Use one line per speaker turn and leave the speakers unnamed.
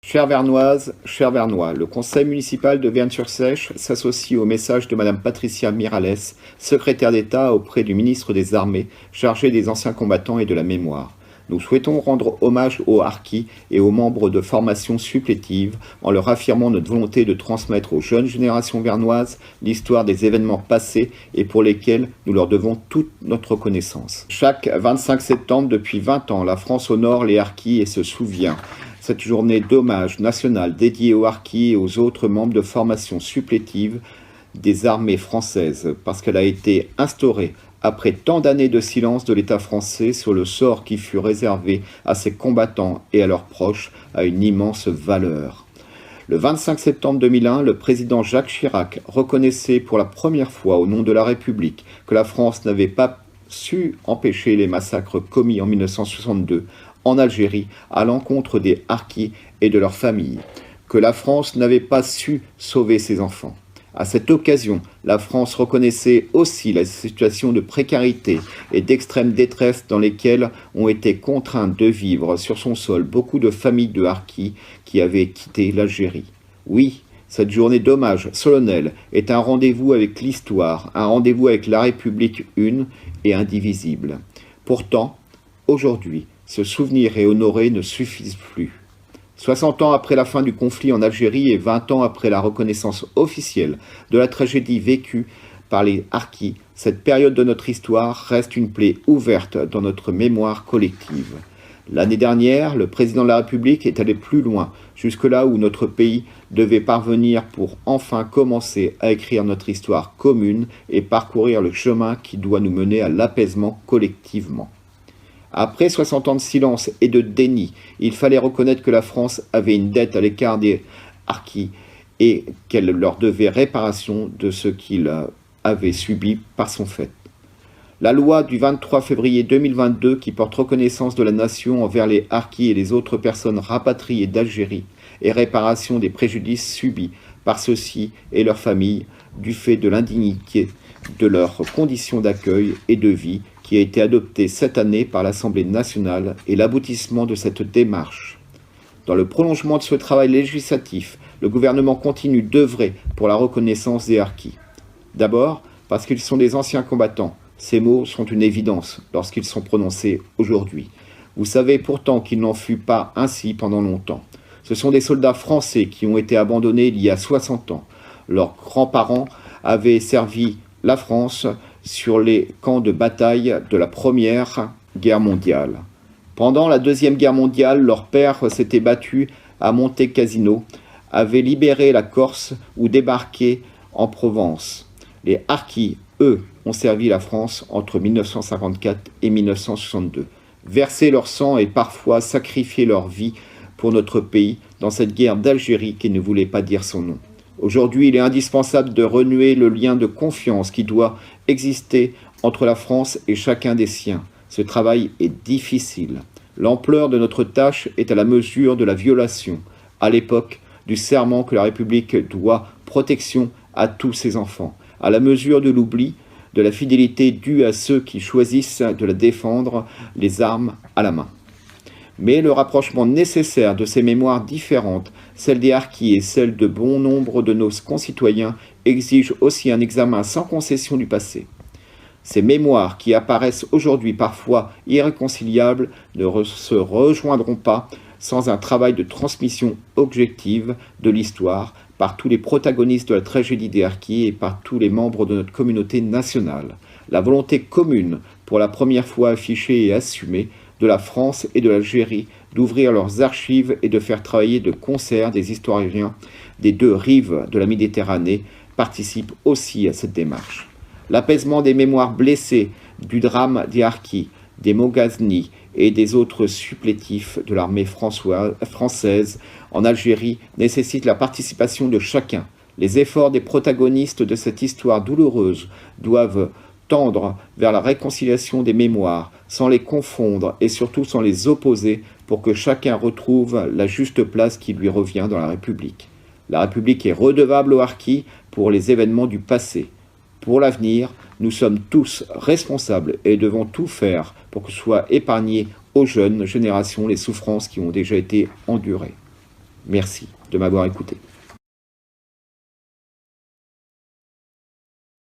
Chère Vernoise, chers Vernois, le conseil municipal de Verne-sur-Sèche s'associe au message de Madame Patricia Miralles, secrétaire d'État auprès du ministre des Armées, chargé des anciens combattants et de la mémoire. Nous souhaitons rendre hommage aux harkis et aux membres de formations supplétives en leur affirmant notre volonté de transmettre aux jeunes générations vernoises l'histoire des événements passés et pour lesquels nous leur devons toute notre reconnaissance. Chaque 25 septembre, depuis 20 ans, la France honore les harkis et se souvient. Cette journée d'hommage national dédiée aux harkis et aux autres membres de formations supplétives des armées françaises, parce qu'elle a été instaurée après tant d'années de silence de l'État français sur le sort qui fut réservé à ses combattants et à leurs proches, a une immense valeur. Le 25 septembre 2001, le président Jacques Chirac reconnaissait pour la première fois au nom de la République que la France n'avait pas su empêcher les massacres commis en 1962 en Algérie à l'encontre des harkis et de leurs familles, que la France n'avait pas su sauver ses enfants. À cette occasion, la France reconnaissait aussi la situation de précarité et d'extrême détresse dans lesquelles ont été contraintes de vivre sur son sol beaucoup de familles de harkis qui avaient quitté l'Algérie. Oui, cette journée d'hommage solennel est un rendez-vous avec l'histoire, un rendez-vous avec la République une et indivisible. Pourtant, aujourd'hui, se souvenir et honorer ne suffisent plus. 60 ans après la fin du conflit en Algérie et 20 ans après la reconnaissance officielle de la tragédie vécue par les harkis, cette période de notre histoire reste une plaie ouverte dans notre mémoire collective. L'année dernière, le président de la République est allé plus loin, jusque-là où notre pays devait parvenir pour enfin commencer à écrire notre histoire commune et parcourir le chemin qui doit nous mener à l'apaisement collectivement. Après 60 ans de silence et de déni, il fallait reconnaître que la France avait une dette à l'écart des harkis et qu'elle leur devait réparation de ce qu'ils avaient subi par son fait. La loi du 23 février 2022 qui porte reconnaissance de la nation envers les harkis et les autres personnes rapatriées d'Algérie et réparation des préjudices subis par ceux-ci et leurs familles du fait de l'indignité de leurs conditions d'accueil et de vie qui a été adoptée cette année par l'Assemblée nationale et l'aboutissement de cette démarche. Dans le prolongement de ce travail législatif, le gouvernement continue d'œuvrer pour la reconnaissance des harkis. D'abord, parce qu'ils sont des anciens combattants. Ces mots sont une évidence lorsqu'ils sont prononcés aujourd'hui. Vous savez pourtant qu'il n'en fut pas ainsi pendant longtemps. Ce sont des soldats français qui ont été abandonnés il y a 60 ans. Leurs grands-parents avaient servi la France sur les camps de bataille de la Première Guerre mondiale. Pendant la Deuxième Guerre mondiale, leur père s'était battu à Monte Cassino, avait libéré la Corse ou débarqué en Provence. Les harkis, eux, ont servi la France entre 1954 et 1962, versé leur sang et parfois sacrifié leur vie pour notre pays dans cette guerre d'Algérie qui ne voulait pas dire son nom. Aujourd'hui, il est indispensable de renouer le lien de confiance qui doit exister entre la France et chacun des siens. Ce travail est difficile. L'ampleur de notre tâche est à la mesure de la violation, à l'époque, du serment que la République doit protection à tous ses enfants, à la mesure de l'oubli, de la fidélité due à ceux qui choisissent de la défendre, les armes à la main. Mais le rapprochement nécessaire de ces mémoires différentes, celle des harkis et celle de bon nombre de nos concitoyens, exige aussi un examen sans concession du passé. Ces mémoires qui apparaissent aujourd'hui parfois irréconciliables ne se rejoindront pas sans un travail de transmission objective de l'histoire par tous les protagonistes de la tragédie des harkis et par tous les membres de notre communauté nationale. La volonté commune, pour la première fois affichée et assumée, de la France et de l'Algérie, d'ouvrir leurs archives et de faire travailler de concert des historiens des deux rives de la Méditerranée participe aussi à cette démarche. L'apaisement des mémoires blessées du drame des harkis, des Moghaznis et des autres supplétifs de l'armée française en Algérie nécessite la participation de chacun. Les efforts des protagonistes de cette histoire douloureuse doivent tendre vers la réconciliation des mémoires, sans les confondre et surtout sans les opposer pour que chacun retrouve la juste place qui lui revient dans la République. La République est redevable aux harkis pour les événements du passé. Pour l'avenir, nous sommes tous responsables et devons tout faire pour que soient épargnées aux jeunes générations les souffrances qui ont déjà été endurées. Merci de m'avoir écouté.